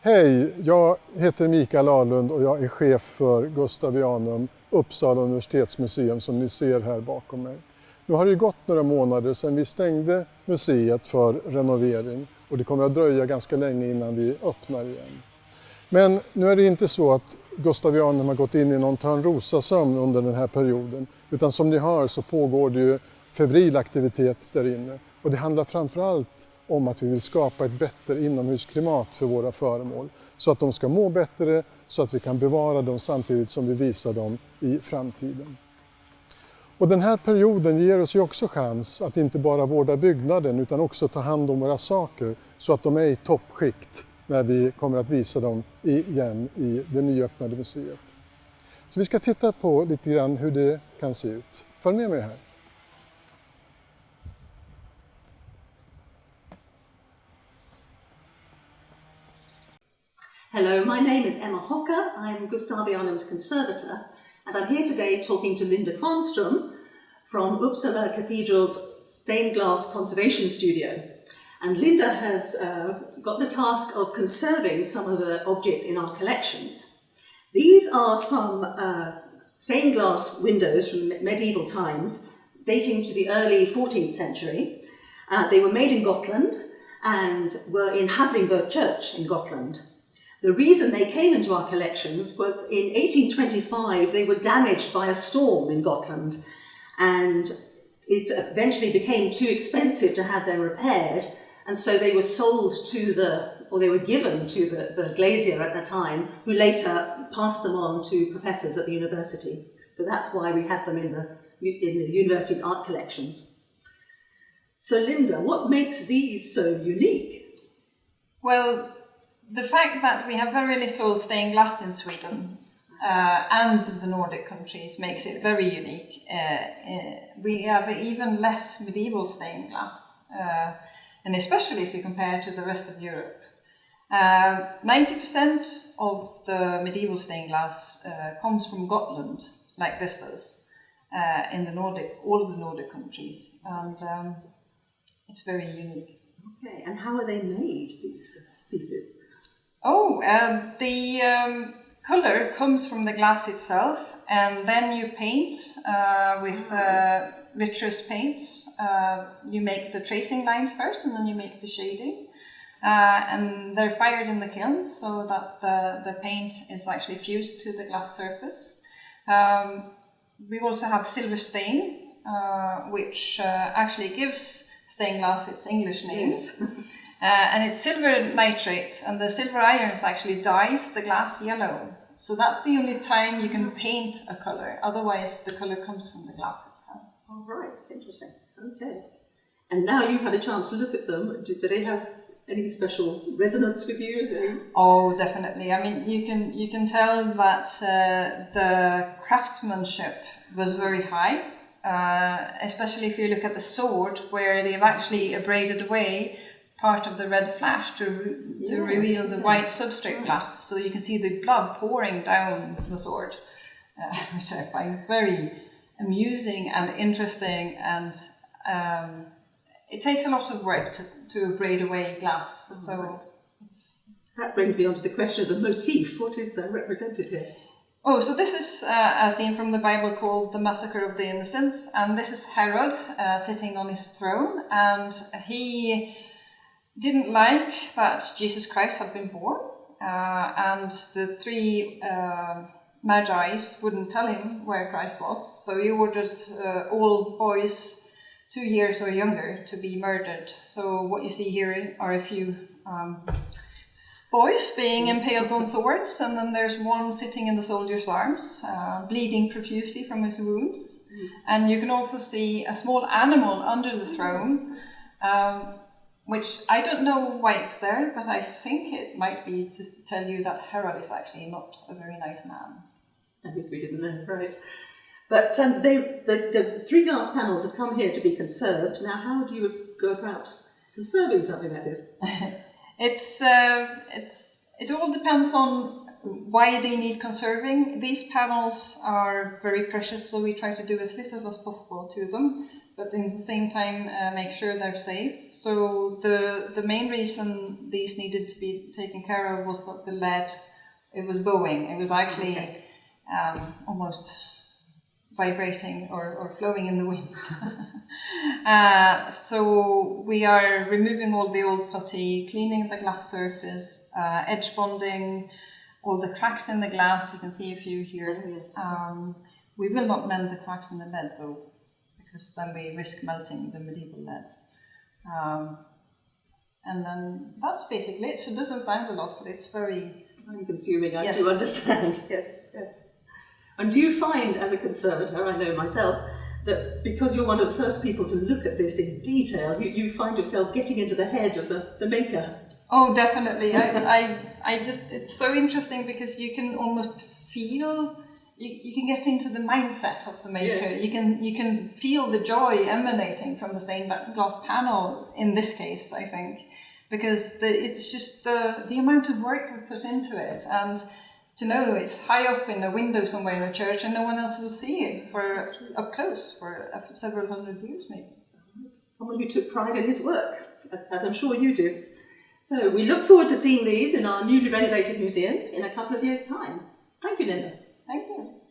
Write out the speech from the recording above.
Hej, jag heter Mikael Ahlund och jag är chef för Gustavianum, Uppsala universitetsmuseum som ni ser här bakom mig. Nu har det gått några månader sedan vi stängde museet för renovering och det kommer att dröja ganska länge innan vi öppnar igen. Men nu är det inte så att Gustavianum har gått in i någon törnrosasömn under den här perioden, utan som ni hör så pågår det ju febril aktivitet där inne. Och det handlar framförallt om att vi vill skapa ett bättre inomhusklimat för våra föremål. Så att de ska må bättre, så att vi kan bevara dem samtidigt som vi visar dem i framtiden. Och den här perioden ger oss ju också chans att inte bara vårda byggnaden utan också ta hand om våra saker så att de är i toppskikt när vi kommer att visa dem igen i det nyöppnade museet. Så vi ska titta på lite grann hur det kan se ut. Följ med mig här. Hello, my name is Emma Hocker. I'm Gustavianums conservator, and I'm here today talking to Linda Kvarnström from Uppsala Cathedral's stained glass conservation studio. And Linda has got the task of conserving some of the objects in our collections. These are some stained glass windows from medieval times, dating to the early 14th century. They were made in Gotland and were in Hablingberg Church in Gotland. The reason they came into our collections was in 1825 they were damaged by a storm in Gotland, and it eventually became too expensive to have them repaired, and so they were sold to they were given to the glazier at the time, who later passed them on to professors at the university. So that's why we have them in the university's art collections. So Linda, what makes these so unique? Well, the fact that we have very little stained glass in Sweden and the Nordic countries makes it very unique. We have even less medieval stained glass, and especially if you compare to the rest of Europe. 90% of the medieval stained glass comes from Gotland, like this does, in all of the Nordic countries, and it's very unique. Okay, and how are they made, these pieces? The color comes from the glass itself, and then you paint with vitreous paints. You make the tracing lines first, and then you make the shading. And they're fired in the kiln so that the paint is actually fused to the glass surface. We also have silver stain, which actually gives stained glass its English names. And it's silver nitrate, and the silver irons actually dyes the glass yellow. So that's the only time you can paint a colour. Otherwise, the colour comes from the glass itself. All right, interesting. Okay. And now you've had a chance to look at them. Do they have any special resonance with you? Oh, definitely. I mean, you can tell that the craftsmanship was very high, especially if you look at the sword, where they've actually abraded away part of the red flash to reveal the white substrate glass, so you can see the blood pouring down the sword, which I find very amusing and interesting, and it takes a lot of work to abrade away glass. That brings me on to the question of the motif. What is represented here? Oh, so this is a scene from the Bible called The Massacre of the Innocents, and this is Herod sitting on his throne, and he didn't like that Jesus Christ had been born, and the three magi wouldn't tell him where Christ was, so he ordered all boys 2 years or younger to be murdered. So what you see here are a few boys being impaled on swords, and then there's one sitting in the soldier's arms, bleeding profusely from his wounds. And you can also see a small animal under the throne, which I don't know why it's there, but I think it might be to tell you that Herod is actually not a very nice man. As if we didn't know, right? But the three glass panels have come here to be conserved. Now, how do you go about conserving something like this? It all depends on why they need conserving. These panels are very precious, so we try to do as little as possible to them. but in the same time make sure they're safe. So the main reason these needed to be taken care of was that the lead, it was bowing. It was actually almost vibrating or flowing in the wind. So we are removing all the old putty, cleaning the glass surface, edge bonding all the cracks in the glass. You can see a few here. Oh, yes. We will not mend the cracks in the lead though, because then we risk melting the medieval lead. And then that's basically it. So it doesn't sound a lot, but it's very time consuming, I Yes. do understand. Yes, yes. And do you find, as a conservator, I know myself, that because you're one of the first people to look at this in detail, you find yourself getting into the head of the maker? Oh, definitely. I just, it's so interesting because you can almost feel, you can get into the mindset of the maker. Yes. You can feel the joy emanating from the stained glass panel in this case, I think, because it's just the amount of work we put into it, and to know it's high up in a window somewhere in a church and no one else will see it for up close for several hundred years maybe. Someone who took pride in his work, as I'm sure you do. So we look forward to seeing these in our newly renovated museum in a couple of years' time. Thank you, Linda. Thank you.